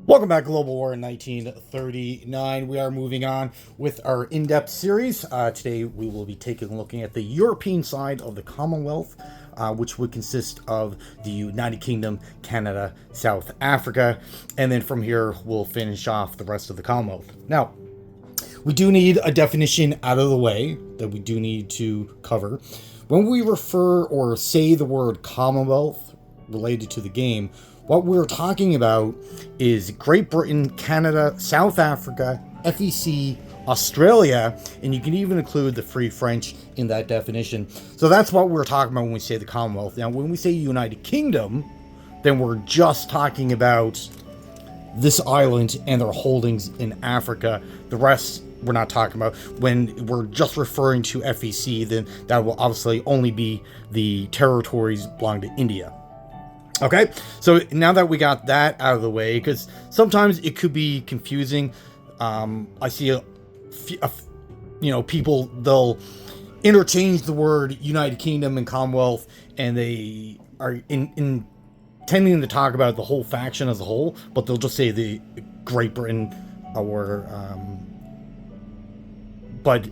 Welcome back, Global War in 1939. We are moving on with our in-depth series. Today we will be looking at the European side of the Commonwealth, which would consist of the United Kingdom, Canada, South Africa, and then from here we'll finish off the rest of the Commonwealth. Now, we do need a definition out of the way that we do need to cover. When we refer or say the word Commonwealth related to the game, what we're talking about is Great Britain, Canada, South Africa, FEC, Australia, and you can even include the Free French in that definition. So that's what we're talking about when we say the Commonwealth. Now, when we say United Kingdom, then we're just talking about this island and their holdings in Africa. The rest we're not talking about. When we're just referring to FEC, then that will obviously only be the territories belonging to India. Okay, so now that we got that out of the way, because sometimes it could be confusing. I see people, they'll interchange the word United Kingdom and Commonwealth, and they are intending to talk about the whole faction as a whole, but they'll just say the Great Britain, but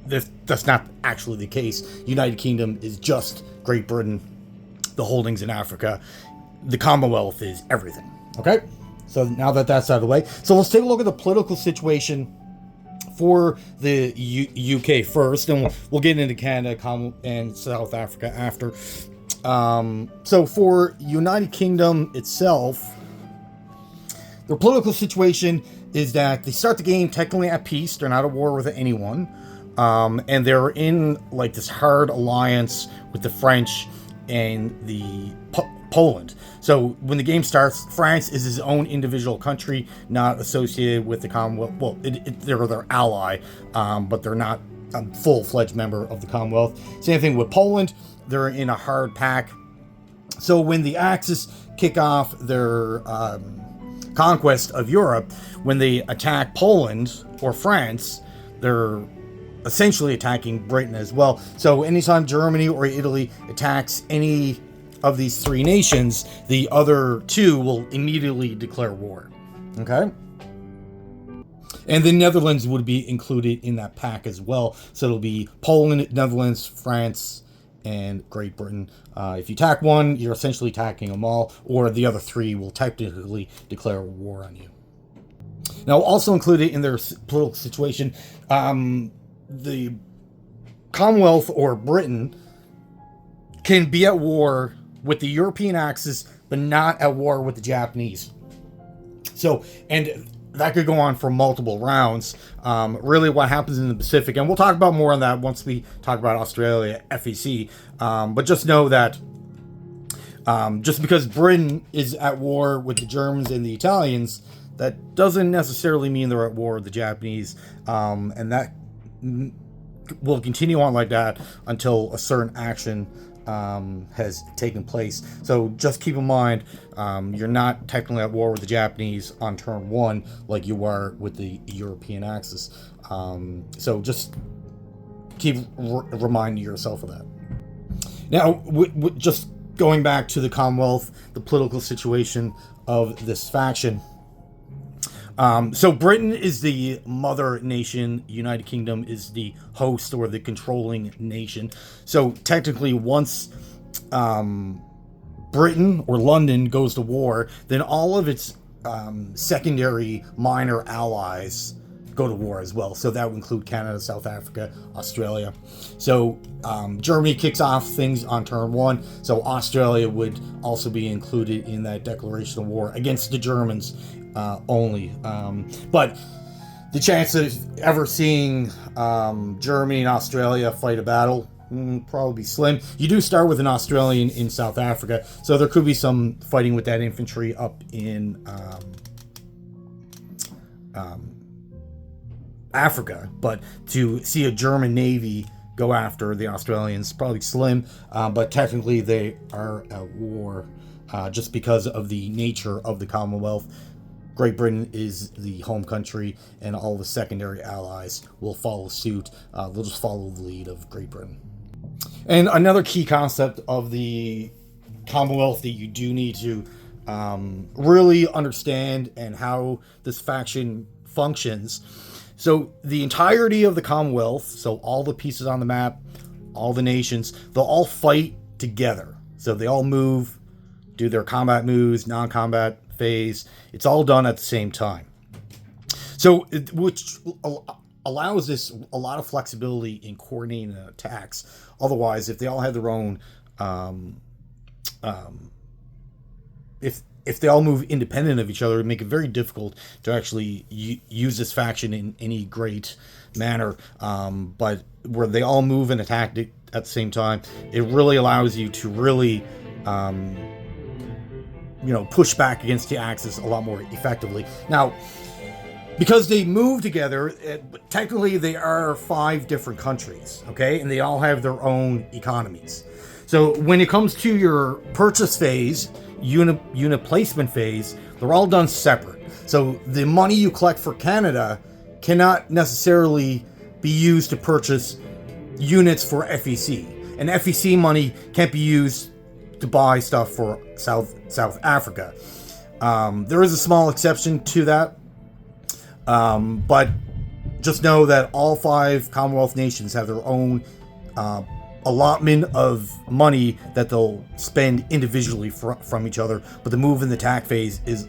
that's not actually the case. United Kingdom is just Great Britain, the holdings in Africa. The Commonwealth is everything. Okay, so now that that's out of the way, so let's take a look at the political situation for the UK first, and we'll get into Canada and South Africa after. So for United Kingdom itself, their political situation is that they start the game technically at peace. They're not at war with anyone, and they're in like this hard alliance with the French and the Poland. So when the game starts, France is its own individual country, not associated with the Commonwealth. Well, they're their ally, but they're not a full-fledged member of the Commonwealth. Same thing with Poland. They're in a hard pack. So when the Axis kick off their conquest of Europe, when they attack Poland or France, they're essentially attacking Britain as well. So anytime Germany or Italy attacks any of these three nations, the other two will immediately declare war. Okay? And the Netherlands would be included in that pack as well. So it'll be Poland, Netherlands, France, and Great Britain. If you attack one, you're essentially attacking them all, or the other three will technically declare war on you. Now, also included in their political situation, the Commonwealth or Britain can be at war with the European Axis, but not at war with the Japanese. So, and that could go on for multiple rounds. Really what happens in the Pacific, and we'll talk about more on that once we talk about Australia, FEC. But just know that just because Britain is at war with the Germans and the Italians, that doesn't necessarily mean they're at war with the Japanese. And that will continue on like that until a certain action has taken place. So just keep in mind, you're not technically at war with the Japanese on turn one like you are with the European Axis. So just keep reminding yourself of that. Now, just going back to the Commonwealth, the political situation of this faction. So Britain is the mother nation, United Kingdom is the host or the controlling nation. So technically once Britain or London goes to war, then all of its secondary minor allies go to war as well. So that would include Canada, South Africa, Australia. So Germany kicks off things on turn one. So Australia would also be included in that declaration of war against the Germans only. But the chance of ever seeing Germany and Australia fight a battle, probably slim. You do start with an Australian in South Africa, so there could be some fighting with that infantry up in Africa, but to see a German Navy go after the Australians, probably slim, but technically they are at war just because of the nature of the Commonwealth. Great Britain is the home country, and all the secondary allies will follow suit. They'll just follow the lead of Great Britain. And another key concept of the Commonwealth that you do need to really understand and how this faction functions. So the entirety of the Commonwealth, so all the pieces on the map, all the nations, they'll all fight together. So they all move, do their combat moves, non-combat phase. It's all done at the same time. So, which allows this a lot of flexibility in coordinating attacks. Otherwise, if they all had their own, if they all move independent of each other, it would make it very difficult to actually use this faction in any great manner. But where they all move and attack at the same time, it really allows you to really, push back against the Axis a lot more effectively. Now, because they move together, technically they are 5 different countries, okay? And they all have their own economies. So when it comes to your purchase phase, unit placement phase, they're all done separate. So the money you collect for Canada cannot necessarily be used to purchase units for FEC. And FEC money can't be used to buy stuff for South Africa. There is a small exception to that. But just know that all 5 Commonwealth nations have their own allotment of money that they'll spend individually from each other, but the move in the attack phase is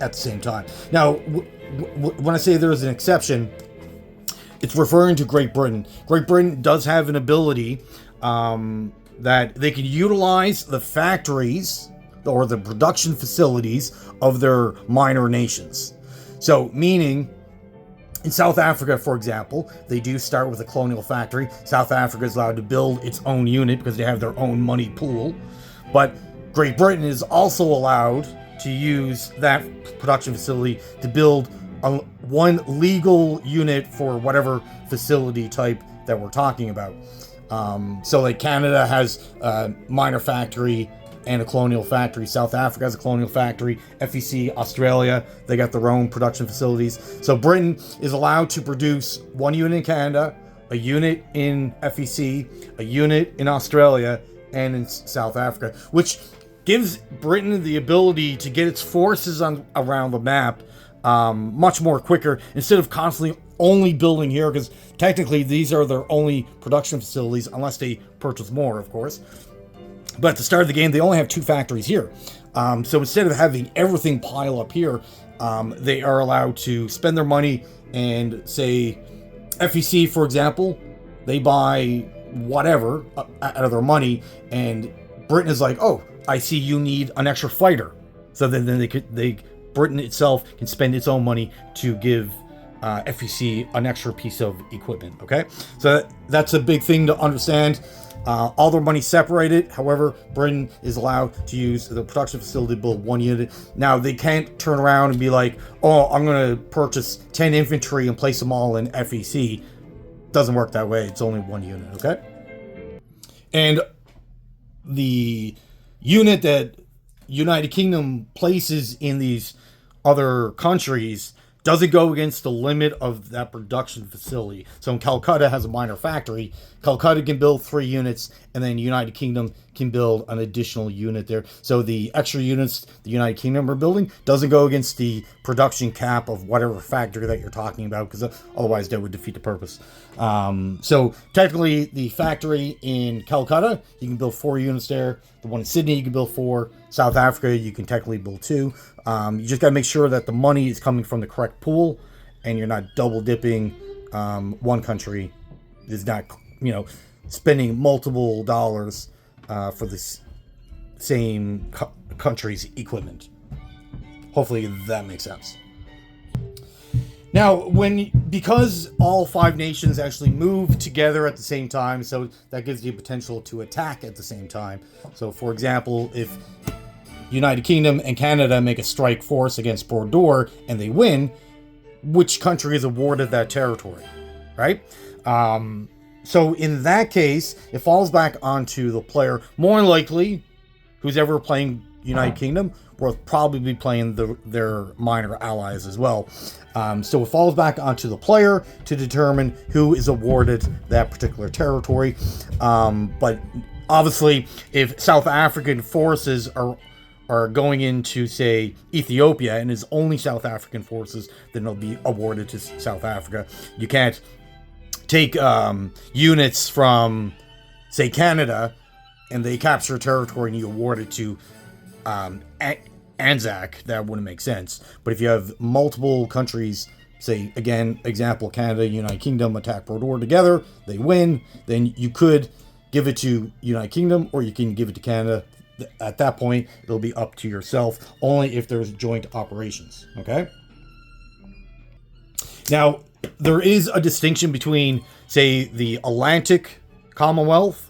at the same time. Now, when I say there's an exception, it's referring to Great Britain. Great Britain does have an ability that they can utilize the factories or the production facilities of their minor nations. So, meaning, in South Africa, for example, they do start with a colonial factory. South Africa is allowed to build its own unit because they have their own money pool. But Great Britain is also allowed to use that production facility to build one legal unit for whatever facility type that we're talking about. So, like, Canada has a minor factory and a colonial factory. South Africa has a colonial factory. FEC, Australia, they got their own production facilities. So Britain is allowed to produce one unit in Canada, a unit in FEC, a unit in Australia, and in South Africa, which gives Britain the ability to get its forces around the map much more quicker, instead of constantly only building here, because technically these are their only production facilities, unless they purchase more, of course. But at the start of the game, they only have 2 factories here. So instead of having everything pile up here, they are allowed to spend their money and say, FEC, for example, they buy whatever out of their money, and Britain is like, oh, I see you need an extra fighter. So then Britain itself can spend its own money to give FEC an extra piece of equipment, okay? So that's a big thing to understand. All their money separated. However, Britain is allowed to use the production facility to build one unit. Now, they can't turn around and be like, oh, I'm going to purchase 10 infantry and place them all in FEC. Doesn't work that way. It's only one unit, okay? And the unit that United Kingdom places in these other countries doesn't go against the limit of that production facility. So in Calcutta has a minor factory. Calcutta can build 3 units, and then United Kingdom can build an additional unit there. So the extra units the United Kingdom are building doesn't go against the production cap of whatever factory that you're talking about, because otherwise that would defeat the purpose. So technically, the factory in Calcutta, you can build 4 units there. The one in Sydney, you can build 4. South Africa, you can technically build 2. You just got to make sure that the money is coming from the correct pool, and you're not double dipping. One country is not, spending multiple dollars for the same country's equipment. Hopefully that makes sense. Now, because all 5 nations actually move together at the same time, so that gives you potential to attack at the same time. So, for example, if United Kingdom and Canada make a strike force against Bordeaux and they win, which country is awarded that territory, right? So in that case, it falls back onto the player. More than likely, who's ever playing United Kingdom will probably be playing their minor allies as well. So it falls back onto the player to determine who is awarded that particular territory. But obviously, if South African forces are are going into, say, Ethiopia, and is only South African forces, then they'll be awarded to South Africa. You can't take units from, say, Canada, and they capture territory and you award it to Anzac. That wouldn't make sense. But if you have multiple countries, say, again, example, Canada, United Kingdom, attack Brodor together, they win, then you could give it to United Kingdom, or you can give it to Canada. At that point, it'll be up to yourself, only if there's joint operations, okay? Now, there is a distinction between, say, the Atlantic Commonwealth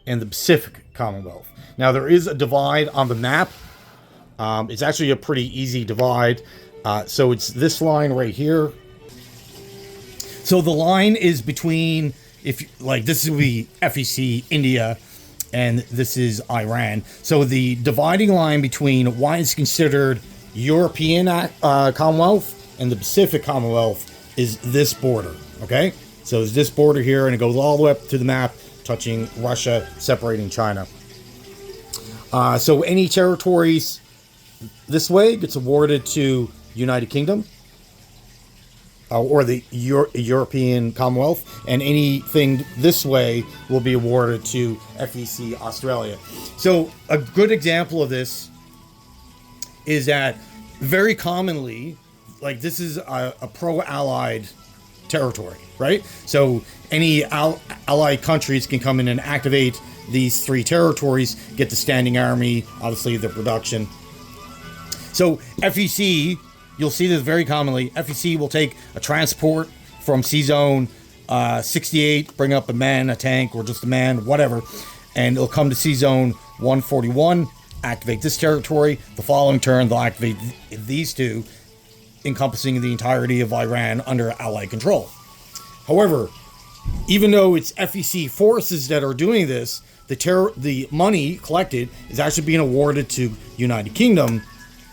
and the Pacific Commonwealth. Now, there is a divide on the map. It's actually a pretty easy divide. So it's this line right here. So the line is between, this would be FEC, India, and this is Iran. So the dividing line between what is considered European Commonwealth and the Pacific Commonwealth is this border, okay? So there's this border here, and it goes all the way up to the map, touching Russia, separating China. So any territories this way gets awarded to United Kingdom, or the European Commonwealth, and anything this way will be awarded to FEC Australia. So a good example of this is that very commonly, this is a pro-allied territory, right? So any allied countries can come in and activate these three territories, get the standing army, obviously the production. So FEC, you'll see this very commonly. FEC will take a transport from C-Zone 68, bring up a man, a tank, or just a man, whatever, and it'll come to C-Zone 141, activate this territory. The following turn, they'll activate these two, encompassing the entirety of Iran under Allied control. However, even though it's FEC forces that are doing this, the money collected is actually being awarded to United Kingdom,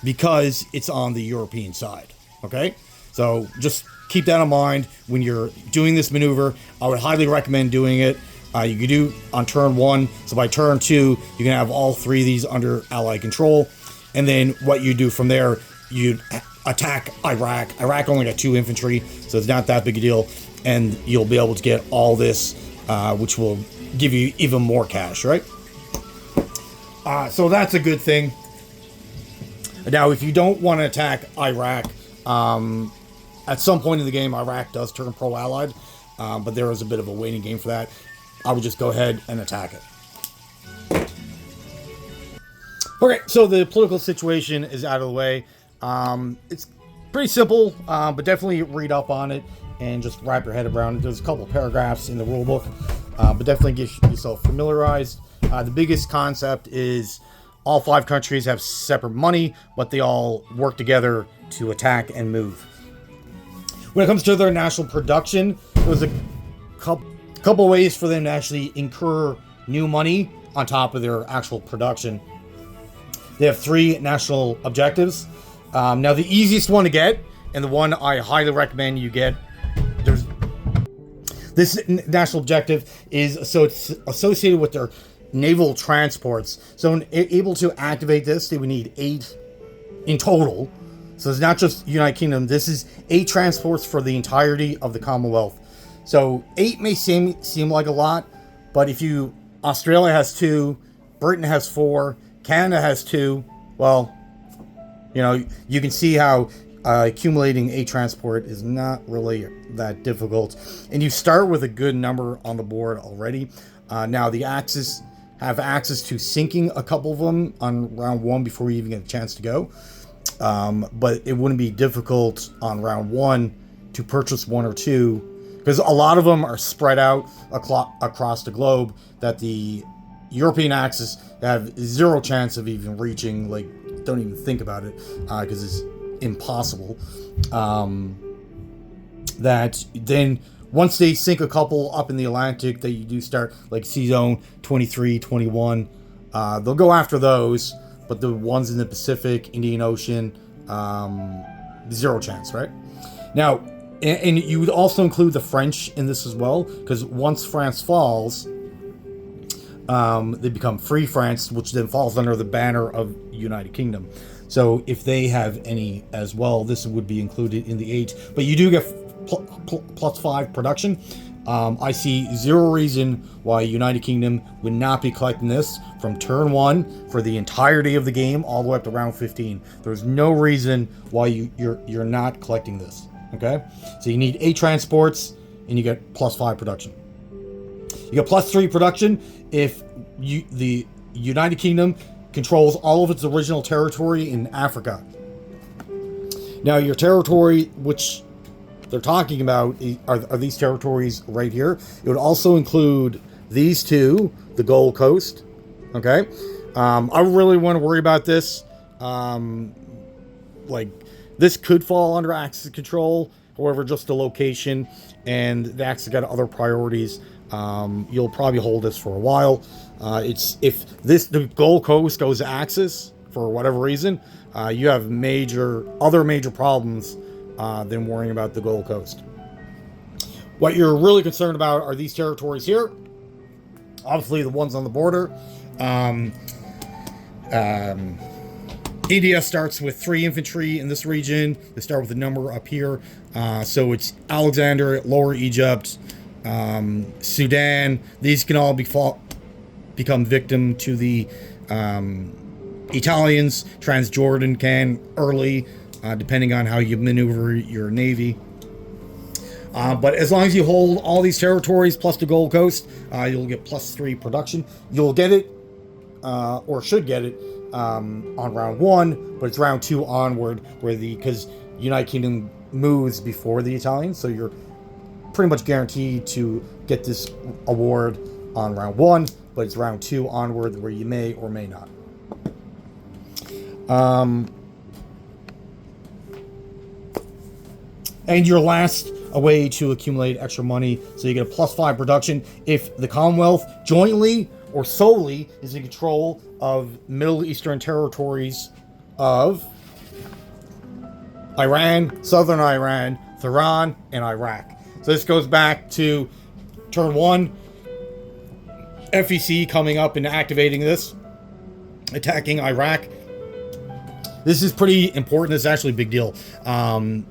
because it's on the European side, okay? So just keep that in mind when you're doing this maneuver. I would highly recommend doing it. You can do on turn 1. So by turn 2, you can have all 3 of these under Allied control. And then what you do from there, you attack Iraq. Iraq only got 2 infantry, so it's not that big a deal. And you'll be able to get all this, which will give you even more cash, right? So that's a good thing. Now, if you don't want to attack Iraq, at some point in the game, Iraq does turn pro-allied, but there is a bit of a waiting game for that. I would just go ahead and attack it. Okay, so the political situation is out of the way. It's pretty simple, but definitely read up on it and just wrap your head around it. There's a couple paragraphs in the rulebook, but definitely get yourself familiarized. The biggest concept is all 5 countries have separate money, but they all work together to attack and move. When it comes to their national production, there's a couple ways for them to actually incur new money on top of their actual production. They have 3 national objectives. Now, the easiest one to get, and the one I highly recommend you get, this national objective is so it's associated with their naval transports. So able to activate this, they would need 8 in total. So it's not just United Kingdom. This is 8 transports for the entirety of the Commonwealth. So 8 may seem like a lot, but if Australia has 2, Britain has 4, Canada has 2, well, you can see how accumulating 8 transport is not really that difficult. And you start with a good number on the board already. Now the Axis have access to sinking a couple of them on round 1 before you even get a chance to go. But it wouldn't be difficult on round 1 to purchase 1 or 2, because a lot of them are spread out across the globe that the European Axis have 0 chance of even reaching. Don't even think about it, because it's impossible. That then once they sink a couple up in the Atlantic that you do start, like C-Zone 23, 21, they'll go after those, but the ones in the Pacific, Indian Ocean, 0 chance, right? Now, and you would also include the French in this as well, because once France falls, they become Free France, which then falls under the banner of United Kingdom. So if they have any as well, this would be included in the 8. But you do get plus 5 production. I see zero reason why United Kingdom would not be collecting this from turn 1 for the entirety of the game all the way up to round 15. There's no reason why you're not collecting this. Okay, so you need 8 transports and you get plus 5 production. You get plus 3 production if the United Kingdom controls all of its original territory in Africa. Now, your territory, which they're talking about, are these territories right here. It would also include these two, the Gold Coast. Okay, I really want to worry about this. Like, this could fall under Axis control. However, just the location, and the Axis got other priorities. You'll probably hold this for a while. If the Gold Coast goes to Axis for whatever reason, you have other major problems than worrying about the Gold Coast. What you're really concerned about are these territories here. Obviously, the ones on the border. India starts with 3 infantry in this region. They start with a number up here. So it's Alexander, Lower Egypt, Sudan. These can all become victim to the Italians. Transjordan can early, depending on how you maneuver your navy. But as long as you hold all these territories plus the Gold Coast, you'll get plus 3 production. You'll get it, or should get it, on round 1, but it's round 2 onward, because United Kingdom moves before the Italians, so you're pretty much guaranteed to get this award on round 1, but it's round 2 onward where you may or may not. And your last a way to accumulate extra money, so you get a plus 5 production if the Commonwealth jointly or solely is in control of Middle Eastern territories of Iran, Southern Iran, Tehran, and Iraq. So this goes back to turn 1, FEC coming up and activating this, attacking Iraq. This is pretty important. This is actually a big deal.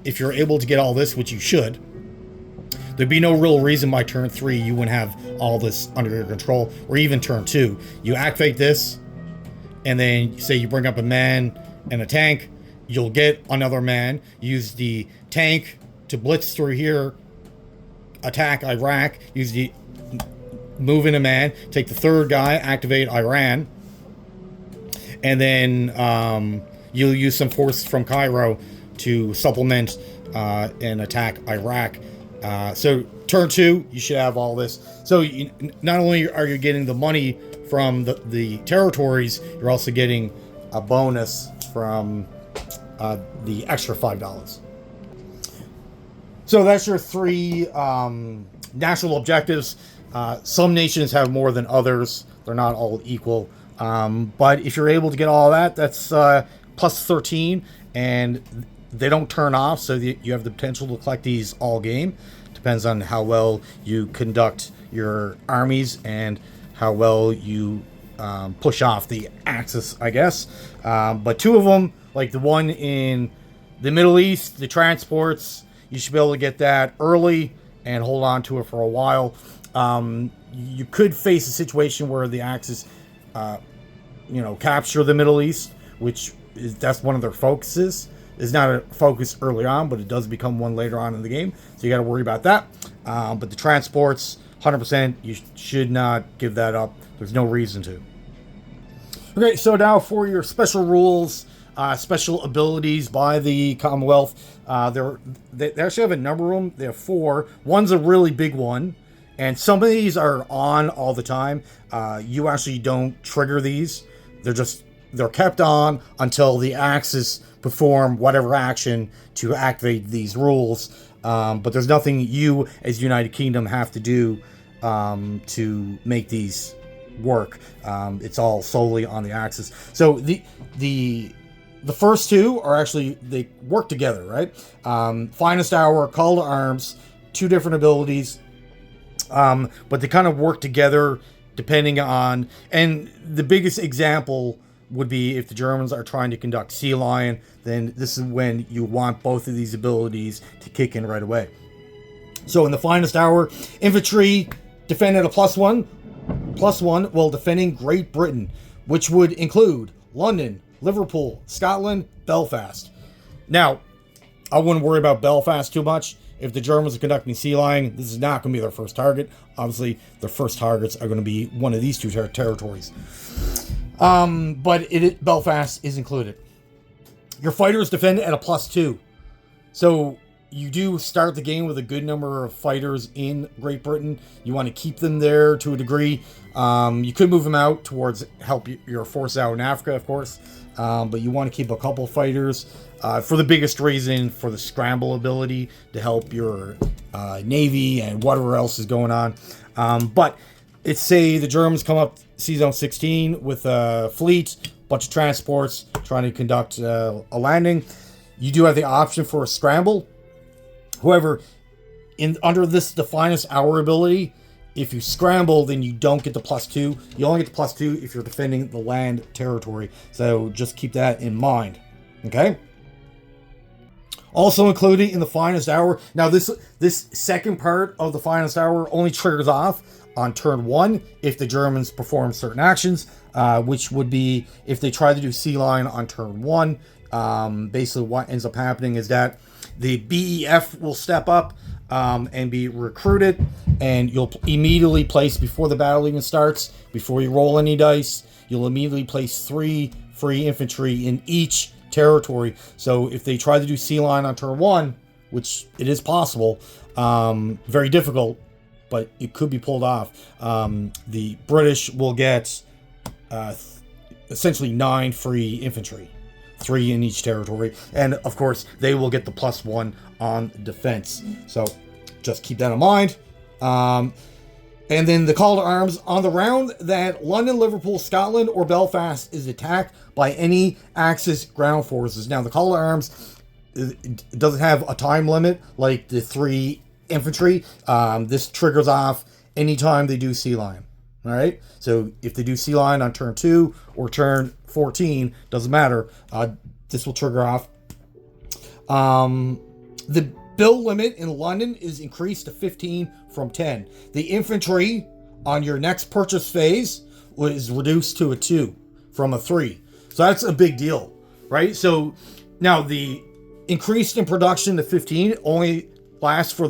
If you're able to get all this, which you should, there'd be no real reason by turn 3 you wouldn't have all this under your control, or even turn 2. You activate this, and then say you bring up a man and a tank, you'll get another man, use the tank to blitz through here, attack Iraq, use the move in a man, take the third guy, activate Iran, and then you'll use some force from Cairo to supplement and attack Iraq. So turn 2, you should have all this. So not only are you getting the money from the territories, you're also getting a bonus from the extra $5. So that's your 3 national objectives. Some nations have more than others. They're not all equal. But if you're able to get all that, that's plus 13, and they don't turn off, so you have the potential to collect these all game. Depends on how well you conduct your armies and how well you push off the Axis, I guess. But 2 of them, like the one in the Middle East, the transports, you should be able to get that early and hold on to it for a while. You could face a situation where the Axis, capture the Middle East, that's one of their focuses. It's not a focus early on, but it does become one later on in the game, so you got to worry about that. But the transports, 100%, you should not give that up. There's no reason to. Okay, so now for your special rules, special abilities by the Commonwealth. They actually have a number of them. They have 4. One's a really big one, and some of these are on all the time. You actually don't trigger these. They're kept on until the Axis perform whatever action to activate these rules. But there's nothing you as United Kingdom have to do to make these work. It's all solely on the Axis. So the first 2 are actually, they work together, right? Finest Hour, Call to Arms, 2 different abilities, but they kind of work together depending on, and the biggest example would be if the Germans are trying to conduct Sea Lion, then this is when you want both of these abilities to kick in right away. So in the finest hour, infantry defend at a +1. +1 while defending Great Britain, which would include London, Liverpool, Scotland, Belfast. Now, I wouldn't worry about Belfast too much. If the Germans are conducting Sea Lion, this is not going to be their first target. Obviously, their first targets are going to be one of these two territories. But Belfast is included. Your fighters defend at a +2. So you do start the game with a good number of fighters in Great Britain. You want to keep them there to a degree. You could move them out towards help your force out in Africa, of course. But you want to keep a couple fighters for the biggest reason, for the scramble ability to help your navy and whatever else is going on. But it's say the Germans come up Sea Zone 16 with a fleet, bunch of transports trying to conduct a landing. You do have the option for a scramble. However, under the finest hour ability, if you scramble, then you don't get the +2. You only get the +2 if you're defending the land territory. So just keep that in mind. Okay? Also included in the finest hour. Now this second part of the finest hour only triggers off on turn 1 if the Germans perform certain actions, which would be if they try to do Sea Lion on turn 1. Basically what ends up happening is that the BEF will step up and be recruited, and you'll immediately place, before the battle even starts, before you roll any dice, you'll immediately place 3 free infantry in each territory. So if they try to do Sea Lion on turn 1, which it is possible, very difficult, but it could be pulled off, the British will get essentially 9 free infantry. 3 in each territory, and of course they will get the +1 on defense. So just keep that in mind. And then the call to arms on the round that London, Liverpool, Scotland, or Belfast is attacked by any Axis ground forces. Now the call to arms doesn't have a time limit like the 3 infantry. This triggers off anytime they do Sea Lion. All right, so if they do Sea Lion on turn 2 or turn 14, doesn't matter. This will trigger off. The bill limit in London is increased to 15 from 10. The infantry on your next purchase phase is reduced to a 2 from a 3. So that's a big deal, right? So now the increased in production to 15 only lasts for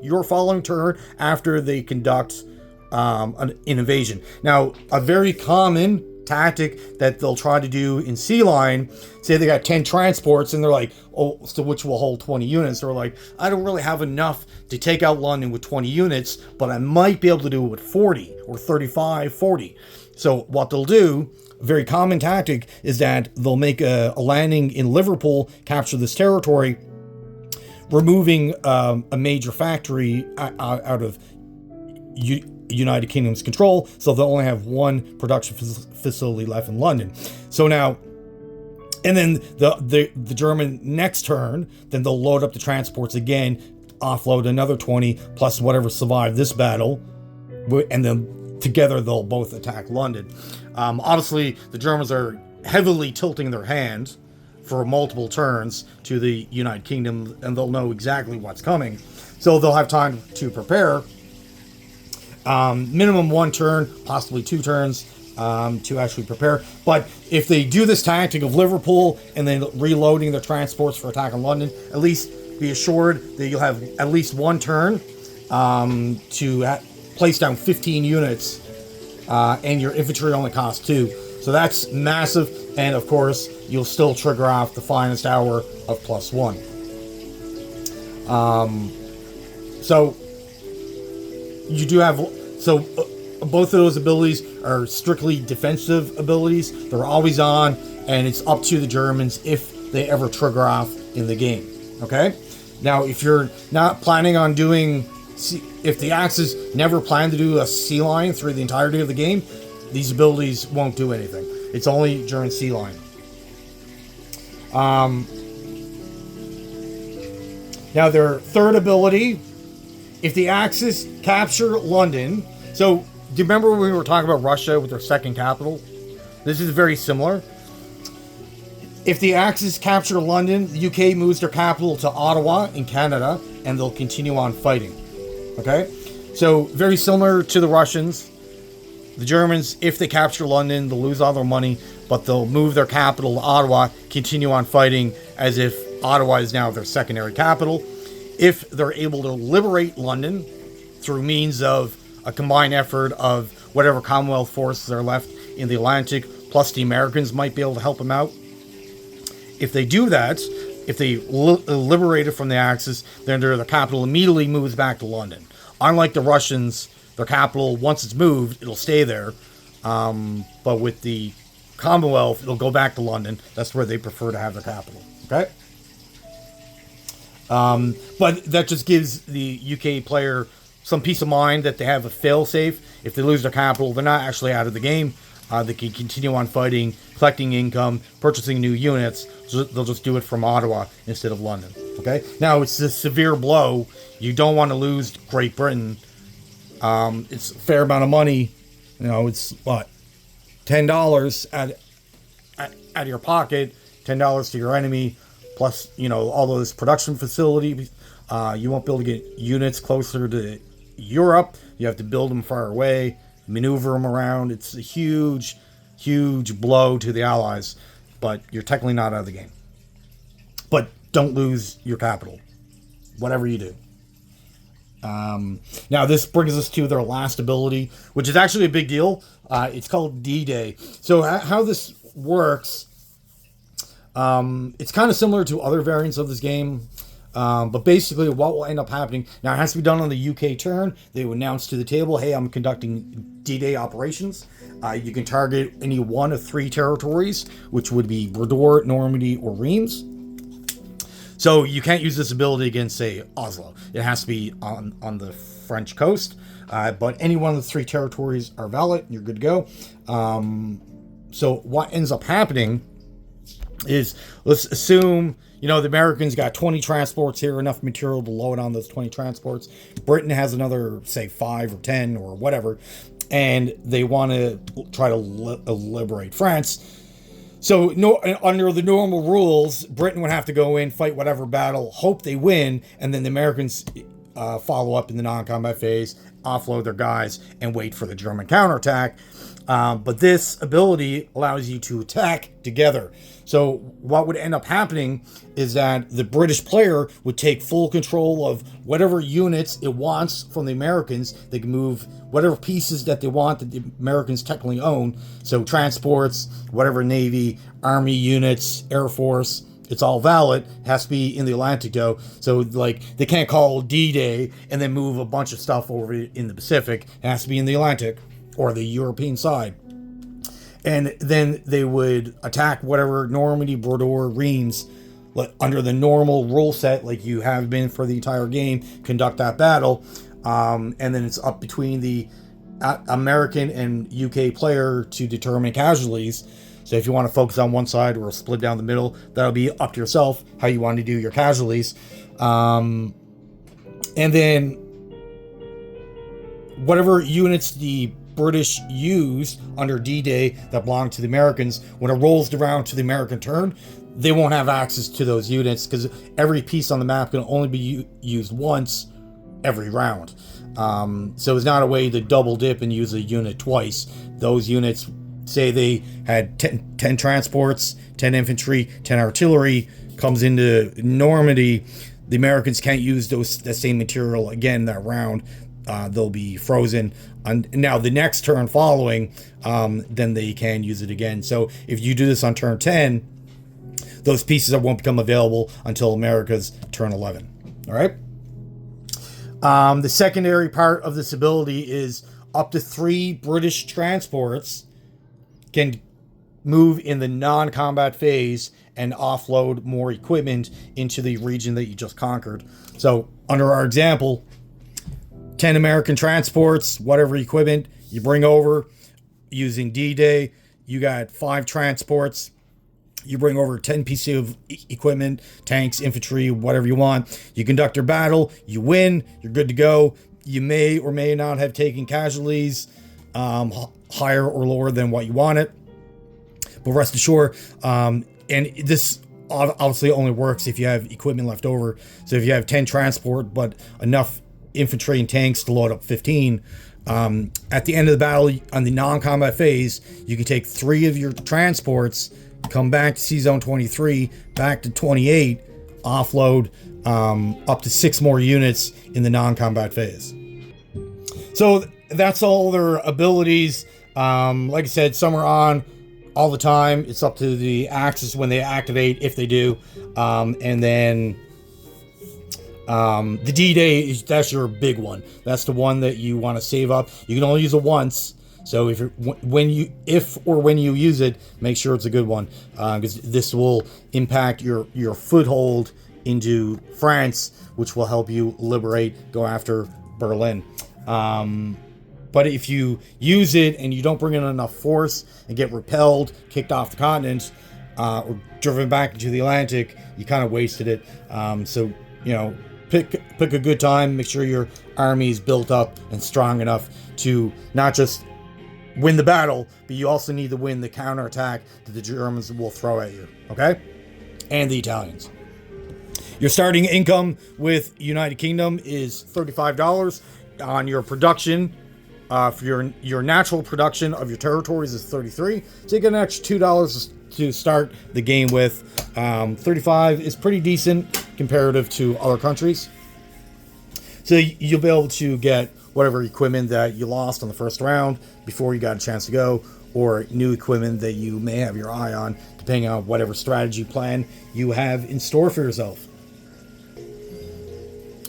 your following turn after they conduct an invasion. Now, a very common tactic that they'll try to do in Sea Lion, say they got 10 transports and they're like, oh, so which will hold 20 units. They're like, I don't really have enough to take out London with 20 units, but I might be able to do it with 40 or 35, 40. So what they'll do, a very common tactic, is that they'll make a landing in Liverpool, capture this territory, removing a major factory out of United Kingdom's control, so they'll only have 1 production facility left in London. So now, and then the German next turn, then they'll load up the transports again, offload another 20 plus whatever survived this battle, and then together they'll both attack London. Obviously, the Germans are heavily tilting their hand for multiple turns to the United Kingdom, and they'll know exactly what's coming, so they'll have time to prepare. Minimum 1 turn, possibly 2 turns to actually prepare. But if they do this tactic of Liverpool and then reloading their transports for attack on London, at least be assured that you'll have at least 1 turn to place down 15 units, and your infantry only costs 2. So that's massive, and of course, you'll still trigger off the finest hour of +1. So you do have, both of those abilities are strictly defensive abilities. They're always on, and it's up to the Germans if they ever trigger off in the game. Okay? Now, if you're not planning on doing, if the Axis never plan to do a Sea Lion through the entirety of the game, these abilities won't do anything. It's only during Sea Lion. Now, their third ability, if the Axis capture London, so Do you remember when we were talking about Russia with their second capital? This is very similar. If the Axis capture London, the UK moves their capital to Ottawa in Canada, and they'll continue on fighting. Okay? So, very similar to the Russians. The Germans, if they capture London, they'll lose all their money, but they'll move their capital to Ottawa, continue on fighting as if Ottawa is now their secondary capital. If they're able to liberate London through means of a combined effort of whatever Commonwealth forces are left in the Atlantic, plus the Americans might be able to help them out. If they do that, if they liberate it from the Axis, then their capital immediately moves back to London. Unlike the Russians, their capital, once it's moved, it'll stay there. But with the Commonwealth, it'll go back to London. That's where they prefer to have their capital. Okay? But that just gives the UK player some peace of mind that they have a fail-safe. If they lose their capital, they're not actually out of the game. They can continue on fighting, collecting income, purchasing new units. So they'll just do it from Ottawa instead of London. Okay? Now, it's a severe blow. You don't want to lose Great Britain. It's a fair amount of money. You know, it's what? $10 out of your pocket, $10 to your enemy, plus, you know, all those production facilities. You won't be able to get units closer to Europe. You have to build them far away, maneuver them around. It's a huge, huge blow to the Allies, but you're technically not out of the game. But don't lose your capital, whatever you do. Now, this brings us to their last ability, which is actually a big deal. It's called D-Day. So how this works, it's kind of similar to other variants of this game. But basically what will end up happening, now it has to be done on the UK turn. They will announce to the table, hey, I'm conducting D-Day operations. You can target any one of 3 territories, which would be Bredor, Normandy, or Reims. So you can't use this ability against, say, Oslo. It has to be on the French coast. But any one of the 3 territories are valid. You're good to go. So what ends up happening is, let's assume, you know, the Americans got 20 transports here, enough material to load on those 20 transports. Britain has another, say, 5 or 10 or whatever. And they want to try to liberate France. So under the normal rules, Britain would have to go in, fight whatever battle, hope they win, and then the Americans follow up in the non-combat phase, offload their guys, and wait for the German counterattack. But this ability allows you to attack together. So what would end up happening is that the British player would take full control of whatever units it wants from the Americans. They can move whatever pieces that they want that the Americans technically own. So transports, whatever Navy, Army units, Air Force, it's all valid. It has to be in the Atlantic though. So like they can't call D-Day and then move a bunch of stuff over in the Pacific. It has to be in the Atlantic or the European side. And then they would attack whatever Normandy, Bredor, Reims, under the normal rule set, like you have been for the entire game, conduct that battle. And then it's up between the American and UK player to determine casualties. So if you want to focus on one side or split down the middle, that'll be up to yourself how you want to do your casualties. And then whatever units the British used under D-Day that belonged to the Americans, when it rolls around to the American turn, they won't have access to those units because every piece on the map can only be used once every round. So it's not a way to double dip and use a unit twice. Those units, say they had 10 transports, 10 infantry, 10 artillery, comes into Normandy, the Americans can't use that same material again that round. They'll be frozen. And now the next turn following, then they can use it again. So if you do this on turn 10, those pieces won't become available until America's turn 11. All right. The secondary part of this ability is up to 3 British transports can move in the non-combat phase and offload more equipment into the region that you just conquered. So under our example, 10 American transports, whatever equipment you bring over using D-Day, you got 5 transports, you bring over 10 pieces of equipment, tanks, infantry, whatever you want. You conduct your battle, you win, you're good to go. You may or may not have taken casualties. higher or lower than what you want it. But rest assured, and this obviously only works if you have equipment left over. So if you have 10 transport, but enough infantry and tanks to load up 15, at the end of the battle on the non-combat phase, you can take 3 of your transports, come back to C-Zone 23, back to 28, offload up to 6 more units in the non-combat phase. So that's all their abilities. Like I said, some are on all the time. It's up to the Axis when they activate, if they do. And then the D-Day, that's your big one. That's the one that you want to save up. You can only use it once. So if when you use it, make sure it's a good one, because this will impact your foothold into France, which will help you go after Berlin. But if you use it and you don't bring in enough force and get repelled, kicked off the continent, or driven back into the Atlantic, you kind of wasted it. So, pick a good time. Make sure your army is built up and strong enough to not just win the battle, but you also need to win the counterattack that the Germans will throw at you, okay? And the Italians. Your starting income with United Kingdom is $35 on your production. For your natural production of your territories is $33. So you get an extra $2 to start the game with. $35 is pretty decent comparative to other countries. So you'll be able to get whatever equipment that you lost on the first round before you got a chance to go, or new equipment that you may have your eye on, depending on whatever strategy plan you have in store for yourself.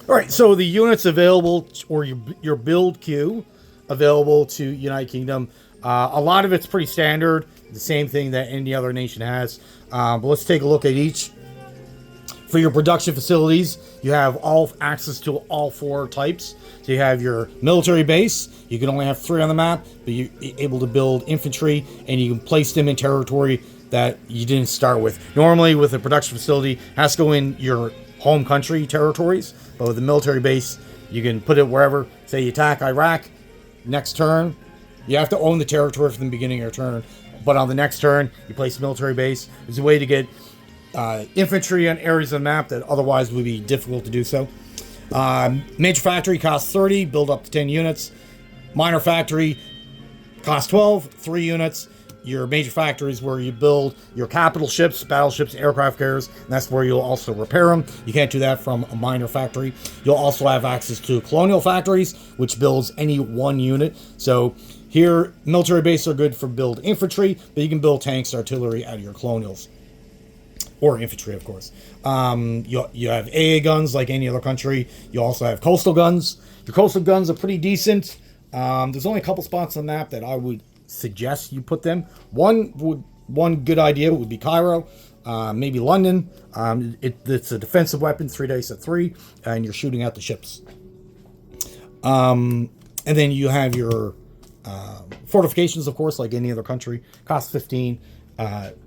All right, so the units available, or your build queue available to United Kingdom, a lot of it's pretty standard, the same thing that any other nation has. But let's take a look at each. For your production facilities, you have all access to all 4 types. So you have your military base. You can only have 3 on the map, but you're able to build infantry, and you can place them in territory that you didn't start with. Normally, with a production facility, it has to go in your home country territories, but with a military base, you can put it wherever. Say you attack Iraq, next turn, you have to own the territory from the beginning of your turn, but on the next turn, you place a military base. It's a way to get infantry on areas of the map that otherwise would be difficult to do so. Major factory costs 30, build up to 10 units. Minor factory costs 12, 3 units. Your major factories where you build your capital ships, battleships, aircraft carriers, and that's where you'll also repair them. You can't do that from a minor factory. You'll also have access to colonial factories, which builds any 1 unit. So here, military bases are good for build infantry, but you can build tanks, artillery out of your colonials. Or infantry, of course. You have AA guns like any other country. You also have coastal guns. Your coastal guns are pretty decent. There's only a couple spots on the map that I would suggest you put them. One good idea would be Cairo, maybe London. It's a defensive weapon, 3 days at 3, and you're shooting at the ships. And then you have your fortifications, of course, like any other country. Cost 15.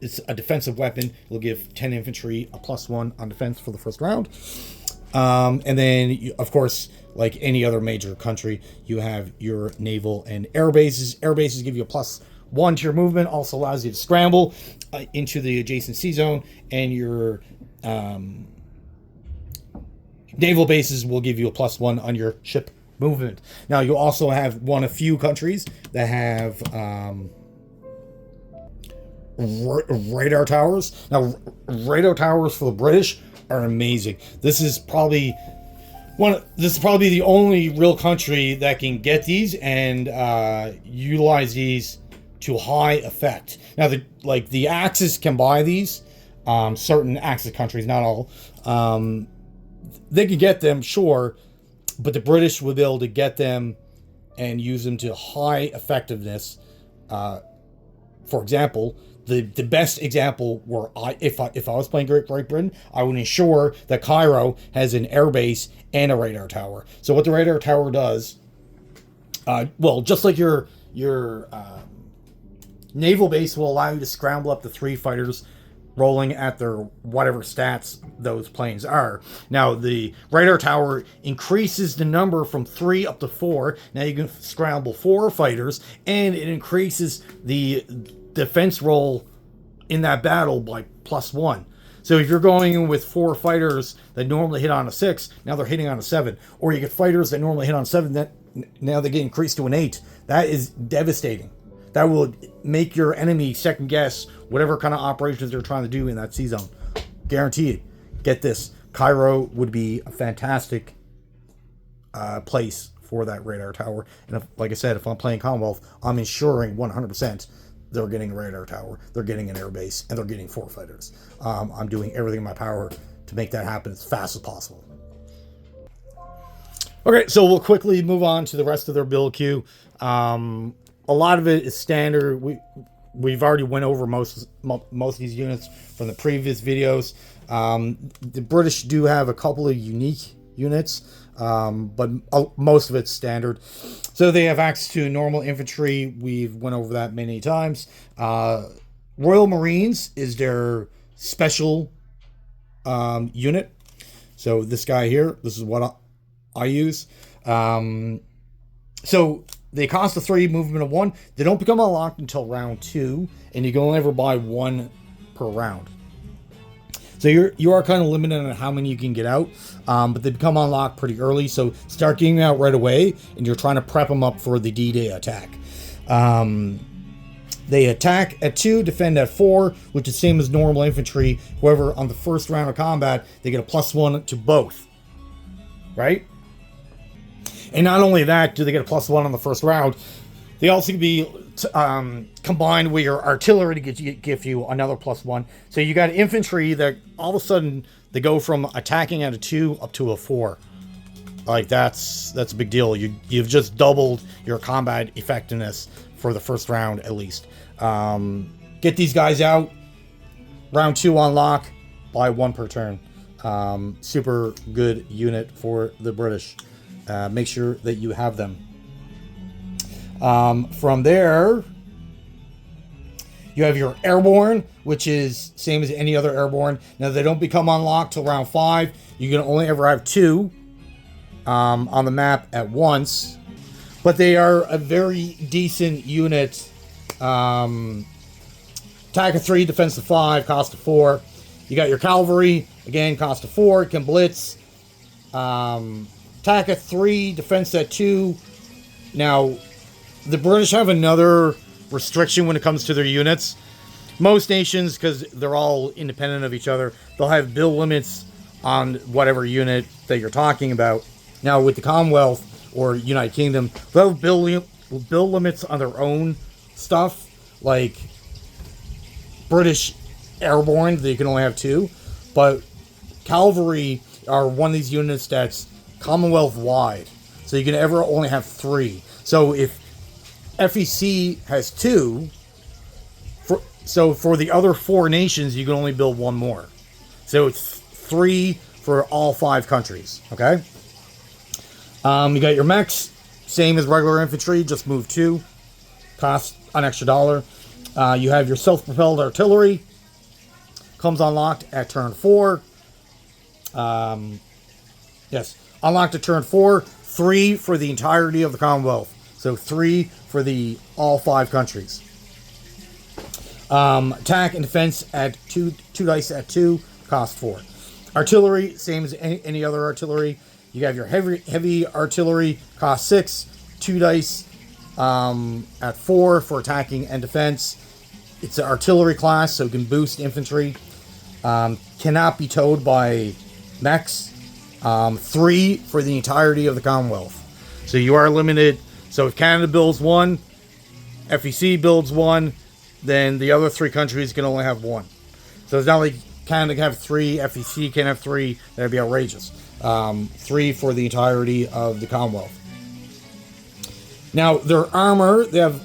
It's a defensive weapon. It'll give 10 infantry a +1 on defense for the first round. And then, of course, like any other major country, you have your naval and air bases. Air bases give you a +1 to your movement. Also allows you to scramble into the adjacent sea zone. And your naval bases will give you a +1 on your ship movement. Now, you also have one of few countries that have radar towers. Now, radar towers for the British are amazing. This is probably the only real country that can get these and utilize these to high effect. Now, the Axis can buy these. Certain Axis countries, not all. They can get them, sure, but the British would be able to get them and use them to high effectiveness. For example, the best example where if I was playing Great Britain, I would ensure that Cairo has an air base and a radar tower. So what the radar tower does, just like your naval base will allow you to scramble up to 3 fighters rolling at their whatever stats those planes are. Now, the radar tower increases the number from 3 up to 4. Now you can scramble 4 fighters, and it increases the defense roll in that battle by +1. So if you're going in with 4 fighters that normally hit on a 6, now they're hitting on a 7. Or you get fighters that normally hit on 7, that now they get increased to an 8. That is devastating. That will make your enemy second guess whatever kind of operations they're trying to do in that sea zone. Guaranteed. Get this. Cairo would be a fantastic place for that radar tower. And if, like I said, if I'm playing Commonwealth, I'm ensuring 100% they're getting a radar tower, they're getting an airbase, and they're getting 4 fighters. I'm doing everything in my power to make that happen as fast as possible. Okay, so we'll quickly move on to the rest of their build queue. A lot of it is standard. We've already went over most of these units from the previous videos. The British do have a couple of unique units, but most of it's standard. So they have access to normal infantry. We've went over that many times. Royal Marines is their special unit. So this guy here, this is what I use. So they cost a 3, movement of 1. They don't become unlocked until round 2, and you can only ever buy 1 per round. So you are kind of limited on how many you can get out, but they become unlocked pretty early. So start getting them out right away, and you're trying to prep them up for the D-Day attack. They attack at 2, defend at 4, which is the same as normal infantry. However, on the first round of combat, they get a +1 to both. Right? And not only that, do they get a +1 on the first round, they also can be combined with your artillery to give you another +1. So you got infantry that all of a sudden they go from attacking at a 2 up to a 4. Like that's a big deal. You've just doubled your combat effectiveness for the first round at least. Get these guys out. Round 2 unlock, buy 1 per turn. Super good unit for the British. Make sure that you have them. From there, you have your airborne, which is same as any other airborne. Now, they don't become unlocked till round 5. You can only ever have 2 on the map at once. But they are a very decent unit. Attack of 3, defense of 5, cost of 4. You got your cavalry, again, cost of 4, can blitz. Attack at 3, defense at 2. Now, the British have another restriction when it comes to their units. Most nations, because they're all independent of each other, they'll have build limits on whatever unit that you're talking about. Now, with the Commonwealth or United Kingdom, they'll have build limits on their own stuff, like British airborne, they can only have 2. But cavalry are one of these units that's Commonwealth wide, so you can ever only have 3. So if FEC has 2, for the other 4 nations, you can only build 1 more. So it's 3 for all 5 countries. Okay. You got your mechs, same as regular infantry, just move 2, cost an extra $1. You have your self-propelled artillery, comes unlocked at turn 4. Yes. Unlocked at turn 4, 3 for the entirety of the Commonwealth. So 3 for all 5 countries. Attack and defense at 2 dice at 2, cost 4. Artillery, same as any other artillery. You have your heavy artillery, cost 6, 2 dice at 4 for attacking and defense. It's an artillery class, so it can boost infantry. Cannot be towed by mechs. 3 for the entirety of the Commonwealth. So you are limited. So if Canada builds 1, FEC builds 1, then the other 3 countries can only have 1. So it's not like Canada can have 3, FEC can have 3. That'd be outrageous. 3 for the entirety of the Commonwealth. Now, their armor, they have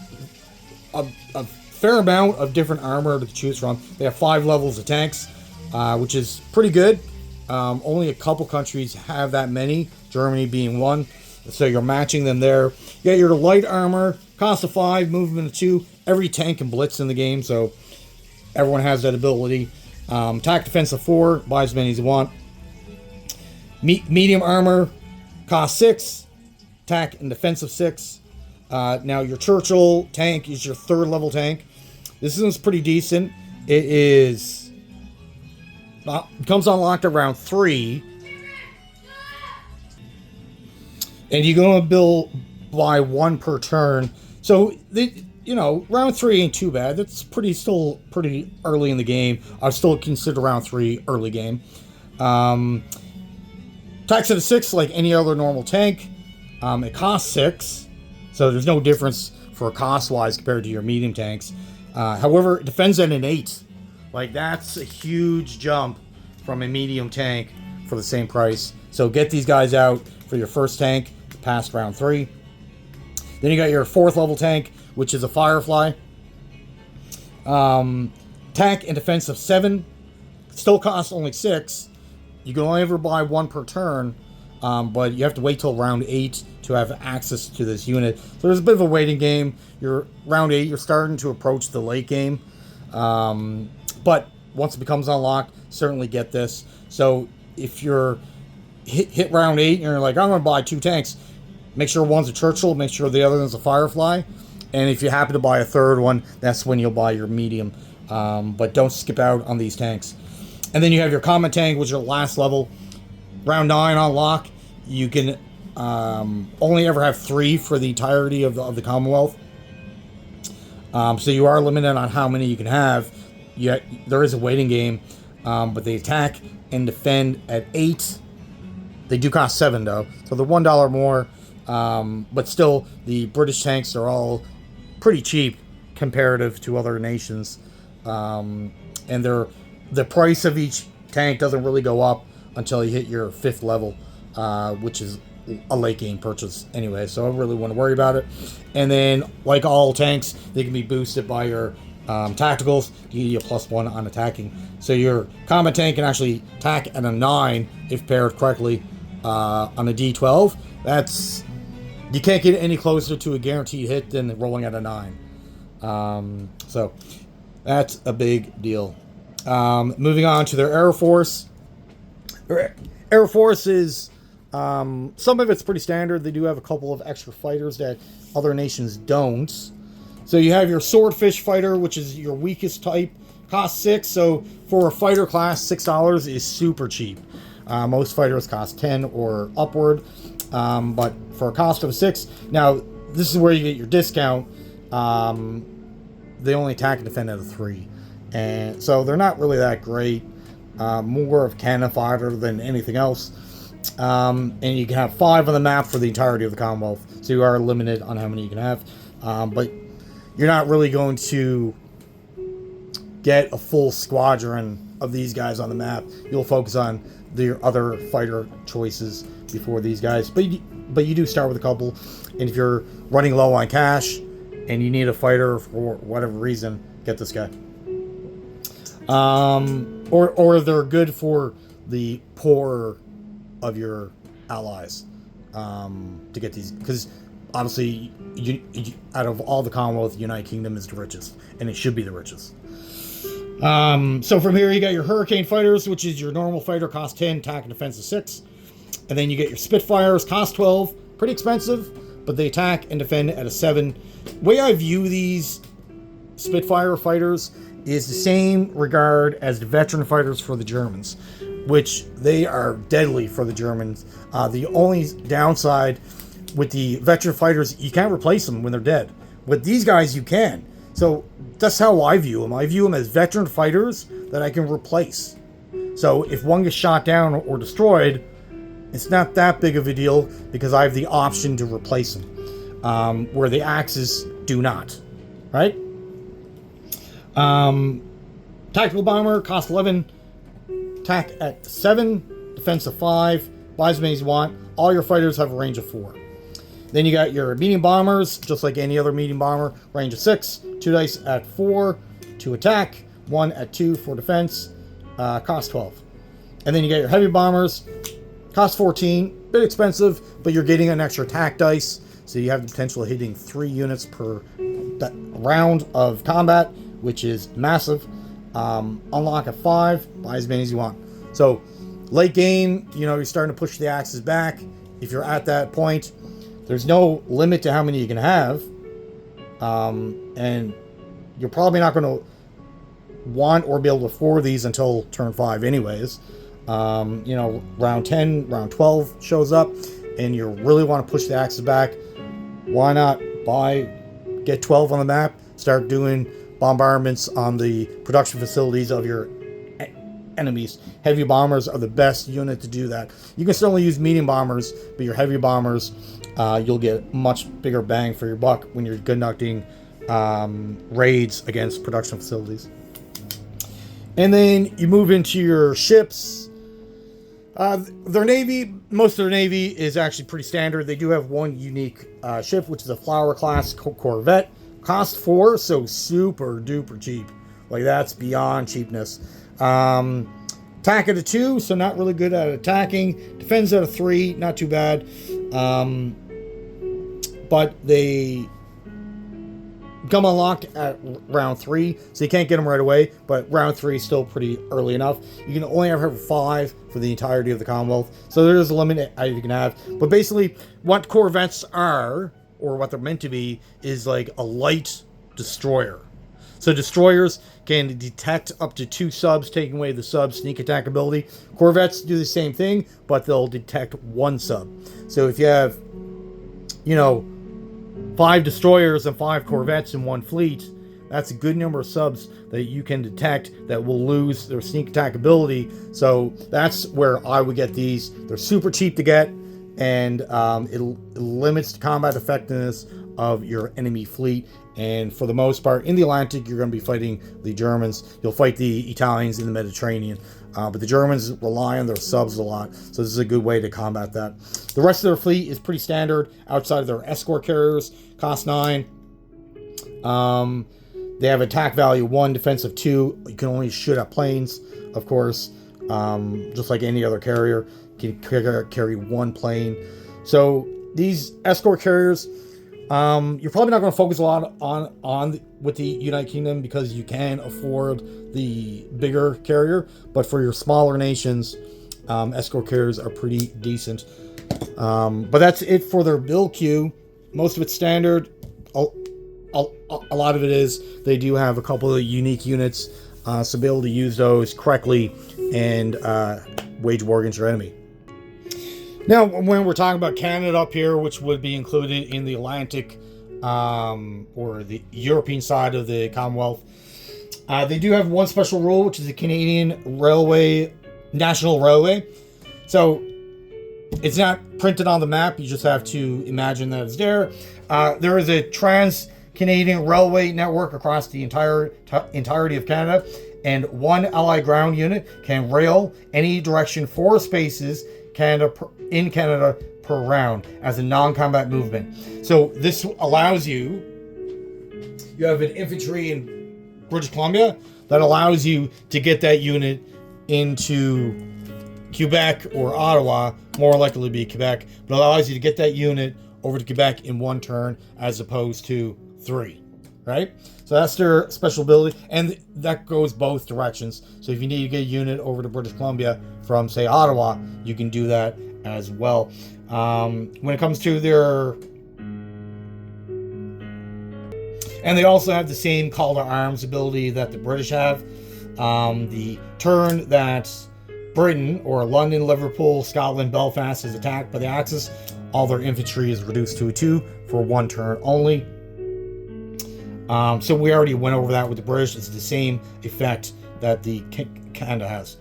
a fair amount of different armor to choose from. They have 5 levels of tanks, which is pretty good. Only a couple countries have that many, Germany being one. So you're matching them there. You got your light armor, cost of 5, movement of 2. Every tank can blitz in the game, so everyone has that ability. Attack defense of 4, buy as many as you want. Medium armor, cost 6, attack and defense of 6. Now your Churchill tank is your 3rd level tank. This one's pretty decent. It is comes unlocked at round 3, and you're gonna buy 1 per turn. So round 3 ain't too bad. That's still pretty early in the game. I still consider round 3 early game. Attacks at a 6 like any other normal tank. It costs 6, so there's no difference for cost-wise compared to your medium tanks. However, it defends at an 8. Like, that's a huge jump from a medium tank for the same price. So get these guys out for your first tank past round 3. Then you got your 4th level tank, which is a Firefly. Attack and defense of 7. Still costs only 6. You can only ever buy 1 per turn, but you have to wait till round 8 to have access to this unit. So there's a bit of a waiting game. You're round 8, you're starting to approach the late game. But once it becomes unlocked, certainly get this. So if you're hit round 8 and you're like, I'm going to buy 2 tanks, make sure one's a Churchill, make sure the other one's a Firefly. And if you happen to buy a 3rd one, that's when you'll buy your medium. But don't skip out on these tanks. And then you have your Common tank, which is your last level. Round 9 unlock. You can only ever have 3 for the entirety of the Commonwealth. So you are limited on how many you can have. Yet there is a waiting game. But they attack and defend at 8. They do cost 7 though. So they're $1 more. But still, the British tanks are all pretty cheap comparative to other nations. And the price of each tank doesn't really go up until you hit your 5th level, which is a late game purchase anyway, so I don't really want to worry about it. And then, like all tanks, they can be boosted by your tacticals to give you a +1 on attacking. So your combat tank can actually attack at a 9 if paired correctly on a D12. You can't get any closer to a guaranteed hit than rolling at a 9. So that's a big deal. Moving on to their Air Force. Their Air Force is, some of it's pretty standard. They do have a couple of extra fighters that other nations don't. So you have your Swordfish fighter, which is your weakest type. Costs 6, so for a fighter class, $6 is super cheap. Most fighters cost 10 or upward. But for a cost of 6, now this is where you get your discount. They only attack and defend at a 3. And so they're not really that great. More of cannon fodder than anything else. And you can have 5 on the map for the entirety of the Commonwealth. So you are limited on how many you can have. But you're not really going to get a full squadron of these guys on the map. You'll focus on the other fighter choices before these guys. But you do start with a couple. And if you're running low on cash and you need a fighter for whatever reason, get this guy. Or they're good for the poorer of your allies to get these, because obviously out of all the Commonwealth, United Kingdom is the richest, and it should be the richest. So from here you got your Hurricane fighters, which is your normal fighter, cost 10, attack and defense is 6, and then you get your Spitfires, cost 12, pretty expensive, but they attack and defend at a 7. Way I view these Spitfire fighters is the same regard as the veteran fighters for the Germans, which they are deadly for the Germans. The only downside with the veteran fighters, you can't replace them when they're dead. With these guys, you can. So that's how I view them. I view them as veteran fighters that I can replace. So if one gets shot down or destroyed, it's not that big of a deal because I have the option to replace them, where the Axis do not, right? Tactical bomber, cost 11, attack at 7, defense of 5, buy as many as you want. All your fighters have a range of 4. Then you got your medium bombers, just like any other medium bomber, range of 6, 2 dice at 4 to attack, 1 at 2 for defense, cost 12. And then you got your heavy bombers, cost 14, bit expensive, but you're getting an extra attack dice, so you have the potential of hitting 3 units per round of combat, which is massive. Unlock at 5, buy as many as you want. So late game, you're starting to push the Axis back. If you're at that point, there's no limit to how many you can have. And you're probably not going to want or be able to afford these until turn 5 anyways. Round 10, round 12 shows up, and you really want to push the Axis back. Why not get 12 on the map, start doing bombardments on the production facilities of your enemies. Heavy bombers are the best unit to do that. You can certainly use medium bombers, but your heavy bombers, you'll get much bigger bang for your buck when you're conducting raids against production facilities. And then you move into your ships. Their navy, most of their navy is actually pretty standard. They do have one unique ship, which is a Flower class corvette. Cost 4, so super duper cheap. Like, that's beyond cheapness. Attack at a 2, so not really good at attacking. Defends at a 3, not too bad. But they come unlocked at round 3, so you can't get them right away, but round 3 is still pretty early enough. You can only have 5 for the entirety of the Commonwealth, so there is a limit you can have. But basically, what corvettes are, or what they're meant to be, is like a light destroyer. So destroyers can detect up to 2 subs, taking away the sub sneak attack ability. Corvettes do the same thing, but they'll detect 1 sub. So if you have, 5 destroyers and 5 corvettes in one fleet, that's a good number of subs that you can detect that will lose their sneak attack ability. So that's where I would get these. They're super cheap to get, and it limits the combat effectiveness of your enemy fleet. And for the most part, in the Atlantic, you're going to be fighting the Germans. You'll fight the Italians in the Mediterranean. But the Germans rely on their subs a lot, so this is a good way to combat that. The rest of their fleet is pretty standard outside of their escort carriers. Cost 9. They have attack value 1, defensive 2. You can only shoot at planes, of course, just like any other carrier. You can carry 1 plane. So these escort carriers, you're probably not going to focus a lot on with the United Kingdom because you can afford the bigger carrier, but for your smaller nations, escort carriers are pretty decent. But that's it for their build queue. Most of it's standard. A lot of it is. They do have a couple of unique units, so be able to use those correctly and wage war against your enemy. Now, when we're talking about Canada up here, which would be included in the Atlantic or the European side of the Commonwealth, they do have one special rule, which is the Canadian National Railway. So it's not printed on the map. You just have to imagine that it's there. There is a trans-Canadian railway network across the entirety of Canada, and one Allied ground unit can rail any direction 4 spaces in Canada per round as a non-combat movement. So this allows you have an infantry in British Columbia that allows you to get that unit into Quebec or Ottawa, more likely to be Quebec, but allows you to get that unit over to Quebec in 1 turn as opposed to 3, right? So that's their special ability, and that goes both directions. So if you need to get a unit over to British Columbia from, say, Ottawa, you can do that as well. When it comes to their... And they also have the same call to arms ability that the British have. The turn that Britain, or London, Liverpool, Scotland, Belfast is attacked by the Axis, all their infantry is reduced to a 2 for 1 turn only. So we already went over that with the British. It's the same effect that the Canada has.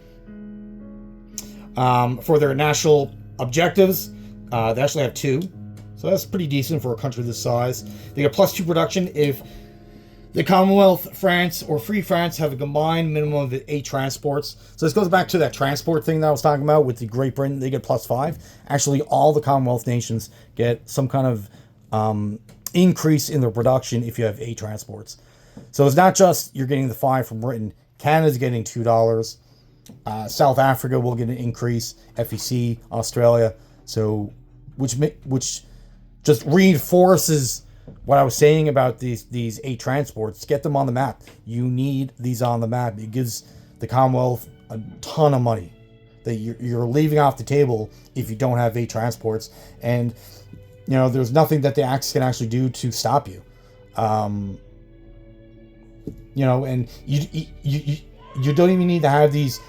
For their national objectives, they actually have 2. So that's pretty decent for a country this size. They get +2 production if the Commonwealth, France, or Free France have a combined minimum of 8 transports. So this goes back to that transport thing that I was talking about with the Great Britain. They get +5. Actually, all the Commonwealth nations get some kind of increase in their production if you have 8 transports. So it's not just you're getting the 5 from Britain. Canada's getting $2. South Africa will get an increase. FEC, Australia. So which just reinforces what I was saying about these 8 transports, get them on the map. You need these on the map. It gives the Commonwealth a ton of money that you're leaving off the table if you don't have 8 transports. And, you know, there's nothing that the Axis can actually do to stop you. You know, and you don't even need to have these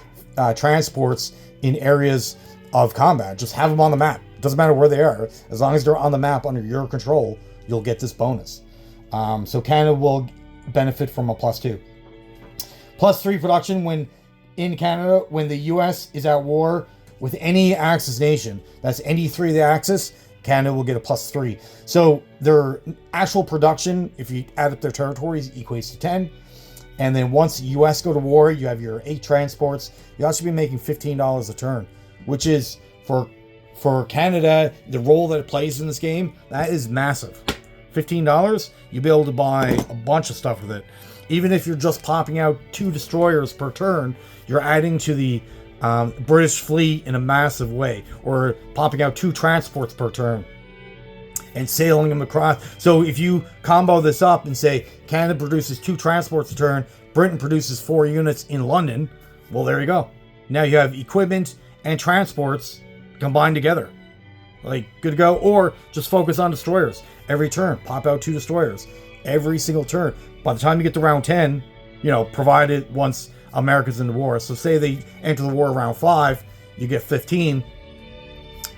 transports in areas of combat. Just have them on the map. It doesn't matter where they are. As long as they're on the map under your control, you'll get this bonus. So Canada will benefit from a +2. +3 production when in Canada, when the US is at war with any Axis nation, that's any 3 of the Axis, Canada will get a +3. So their actual production, if you add up their territories, equates to 10. And then once the US go to war, you have your 8 transports. You'll actually be making $15 a turn, which is for Canada, the role that it plays in this game, that is massive. $15, you'll be able to buy a bunch of stuff with it. Even if you're just popping out 2 destroyers per turn, you're adding to the British fleet in a massive way. Or popping out 2 transports per turn and sailing them across. So if you combo this up and say Canada produces 2 transports a turn, Britain produces 4 units in London, well, there you go. Now you have equipment and transports combined together. Like, good to go. Or just focus on destroyers. Every turn, pop out 2 destroyers. Every single turn. By the time you get to round 10, you know, provided once America's in the war. So say they enter the war round 5, you get 15.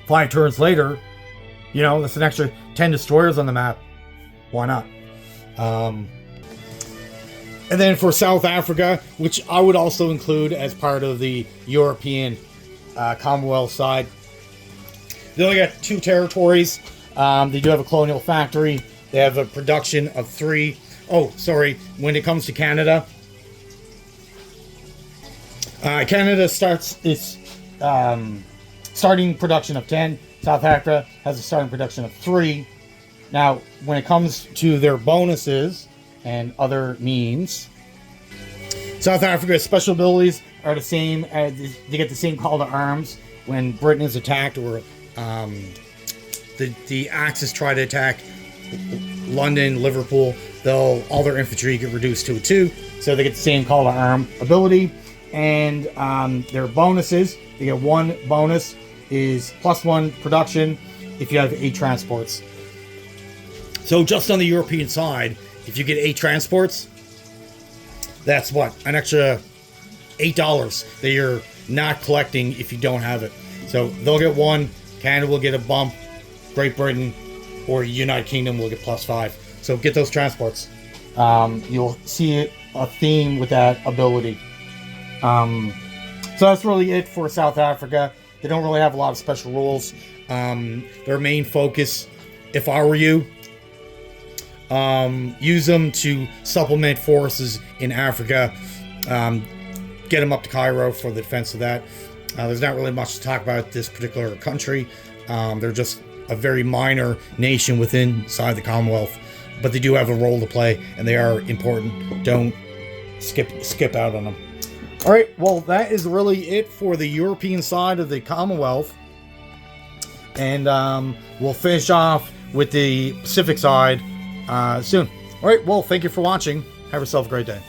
5 turns later, you know, that's an extra 10 destroyers on the map. Why not? And then for South Africa, which I would also include as part of the European Commonwealth side, they only got 2 territories. They do have a colonial factory. They have a production of 3. Oh, sorry. When it comes to Canada, Canada starts its starting production of 10. South Africa has a starting production of 3. Now, when it comes to their bonuses and other means, South Africa's special abilities are the same as they get the same call to arms when Britain is attacked, or the Axis try to attack London, Liverpool. All their infantry get reduced to a 2, so they get the same call to arm ability. And their bonuses, they get 1 bonus is +1 production if you have 8 transports. So just on the European side, if you get 8 transports, that's what, an extra $8 that you're not collecting if you don't have it. So they'll get 1, Canada will get a bump, Great Britain or United Kingdom will get +5. So get those transports. You'll see a theme with that ability. So that's really it for South Africa. They don't really have a lot of special rules. Their main focus, if I were you, use them to supplement forces in Africa. Get them up to Cairo for the defense of that. There's not really much to talk about this particular country. They're just a very minor nation inside the Commonwealth, but they do have a role to play, and they are important. Don't skip out on them. All right, well, that is really it for the European side of the Commonwealth, and we'll finish off with the Pacific side soon. All right, well, thank you for watching. Have yourself a great day.